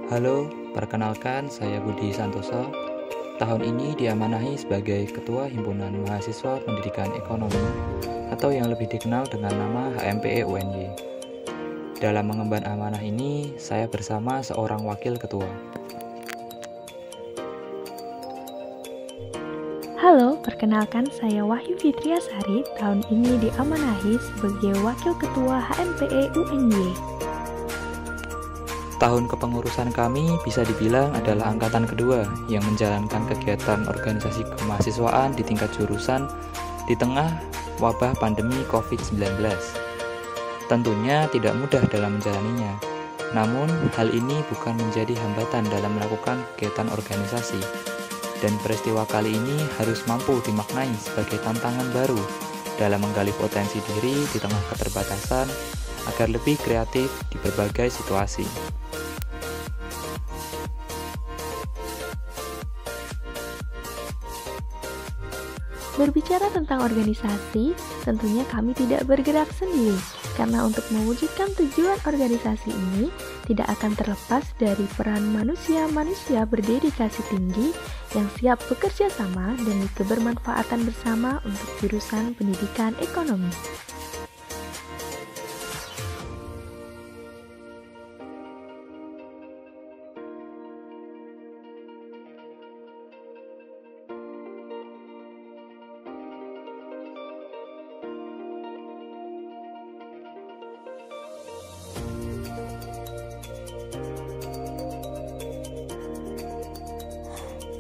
Halo, perkenalkan saya Budi Santoso. Tahun ini diamanahi sebagai Ketua Himpunan Mahasiswa Pendidikan Ekonomi atau yang lebih dikenal dengan nama HMPE UNY. Dalam mengemban amanah ini, saya bersama seorang wakil ketua. Halo, perkenalkan saya Wahyu Fitriasari. Tahun ini diamanahi sebagai Wakil Ketua HMPE UNY. Tahun kepengurusan kami bisa dibilang adalah angkatan kedua yang menjalankan kegiatan organisasi kemahasiswaan di tingkat jurusan di tengah wabah pandemi COVID-19. Tentunya tidak mudah dalam menjalaninya, namun hal ini bukan menjadi hambatan dalam melakukan kegiatan organisasi. Dan peristiwa kali ini harus mampu dimaknai sebagai tantangan baru dalam menggali potensi diri di tengah keterbatasan agar lebih kreatif di berbagai situasi. Berbicara tentang organisasi, tentunya kami tidak bergerak sendiri, karena untuk mewujudkan tujuan organisasi ini tidak akan terlepas dari peran manusia-manusia berdedikasi tinggi yang siap bekerja sama demi kebermanfaatan bersama untuk jurusan pendidikan ekonomi.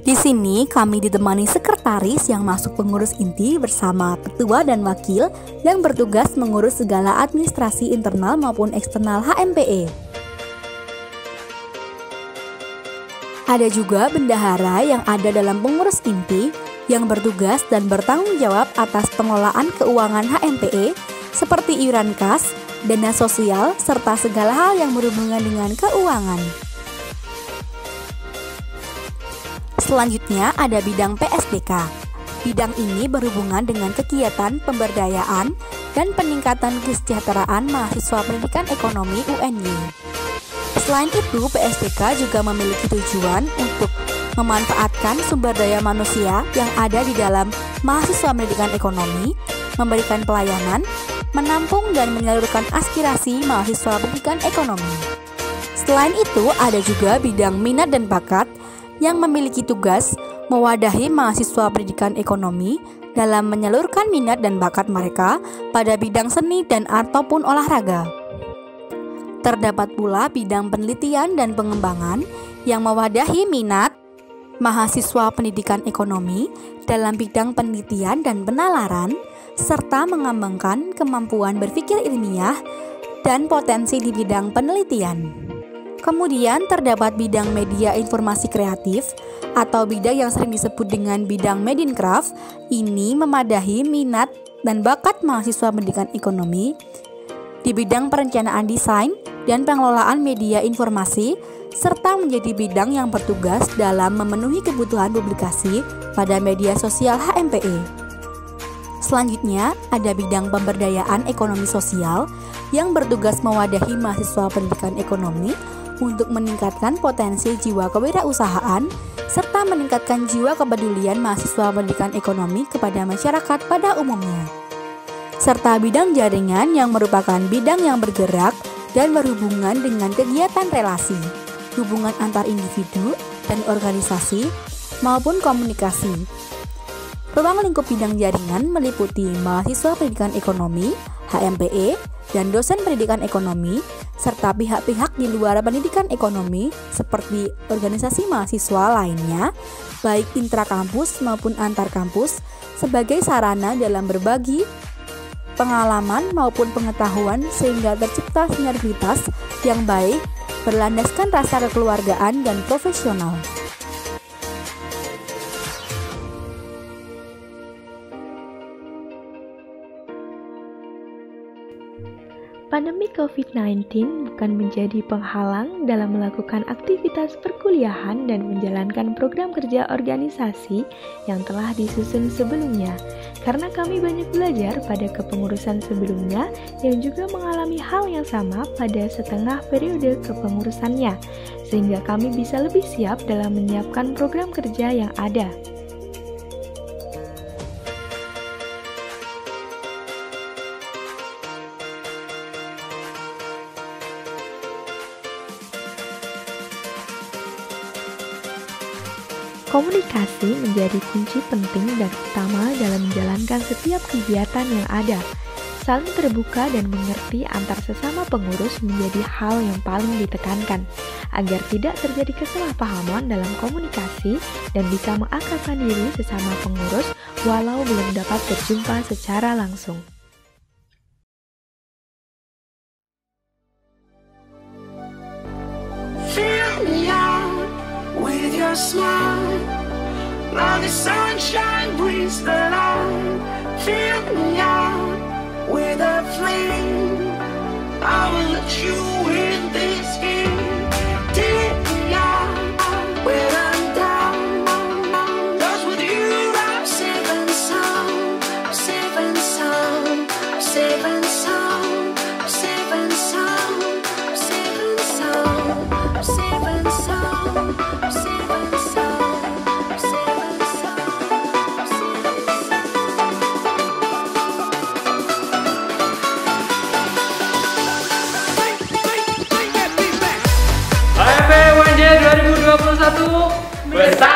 Di sini kami ditemani sekretaris yang masuk pengurus inti bersama ketua dan wakil yang bertugas mengurus segala administrasi internal maupun eksternal HMPE. Ada juga bendahara yang ada dalam pengurus inti yang bertugas dan bertanggung jawab atas pengelolaan keuangan HMPE seperti iuran kas, dana sosial, serta segala hal yang berhubungan dengan keuangan. Selanjutnya ada bidang PSDK. Bidang ini berhubungan dengan kegiatan pemberdayaan dan peningkatan kesejahteraan mahasiswa pendidikan ekonomi UNY. Selain itu, PSDK juga memiliki tujuan untuk memanfaatkan sumber daya manusia yang ada di dalam mahasiswa pendidikan ekonomi, memberikan pelayanan, menampung dan menyalurkan aspirasi mahasiswa pendidikan ekonomi. Selain itu, ada juga bidang minat dan bakat yang memiliki tugas mewadahi mahasiswa pendidikan ekonomi dalam menyalurkan minat dan bakat mereka pada bidang seni dan ataupun olahraga. Terdapat pula bidang penelitian dan pengembangan yang mewadahi minat mahasiswa pendidikan ekonomi dalam bidang penelitian dan penalaran, serta mengembangkan kemampuan berpikir ilmiah dan potensi di bidang penelitian. Kemudian terdapat bidang media informasi kreatif atau bidang yang sering disebut dengan bidang Medincraft. Ini memadahi minat dan bakat mahasiswa pendidikan ekonomi di bidang perencanaan desain dan pengelolaan media informasi, serta menjadi bidang yang bertugas dalam memenuhi kebutuhan publikasi pada media sosial HMPE. Selanjutnya ada bidang pemberdayaan ekonomi sosial yang bertugas mewadahi mahasiswa pendidikan ekonomi untuk meningkatkan potensi jiwa kewirausahaan serta meningkatkan jiwa kepedulian mahasiswa pendidikan ekonomi kepada masyarakat pada umumnya. Serta bidang jaringan yang merupakan bidang yang bergerak dan berhubungan dengan kegiatan relasi, hubungan antar individu dan organisasi maupun komunikasi. Ruang lingkup bidang jaringan meliputi mahasiswa pendidikan ekonomi, HMPE, dan dosen pendidikan ekonomi, serta pihak-pihak di luar pendidikan ekonomi seperti organisasi mahasiswa lainnya, baik intrakampus maupun antar kampus, sebagai sarana dalam berbagi pengalaman maupun pengetahuan sehingga tercipta sinergitas yang baik, berlandaskan rasa kekeluargaan dan profesional. Pandemi COVID-19 bukan menjadi penghalang dalam melakukan aktivitas perkuliahan dan menjalankan program kerja organisasi yang telah disusun sebelumnya, karena kami banyak belajar pada kepengurusan sebelumnya yang juga mengalami hal yang sama pada setengah periode kepengurusannya, sehingga kami bisa lebih siap dalam menyiapkan program kerja yang ada. Komunikasi menjadi kunci penting dan utama dalam menjalankan setiap kegiatan yang ada. Saling terbuka dan mengerti antar sesama pengurus menjadi hal yang paling ditekankan, agar tidak terjadi kesalahpahaman dalam komunikasi dan bisa mengakrabkan diri sesama pengurus walau belum dapat berjumpa secara langsung. With your smile, like the sunshine brings the light. Fill me out with a flame. I will let you in this game. Take me out when I'm down. 'Cause with you I'm safe and sound. I'm safe and sound. I'm safe and sound. I'm safe and sound. I'm safe and sound. I'm safe and sound. HMP UNJ 2021 bersama.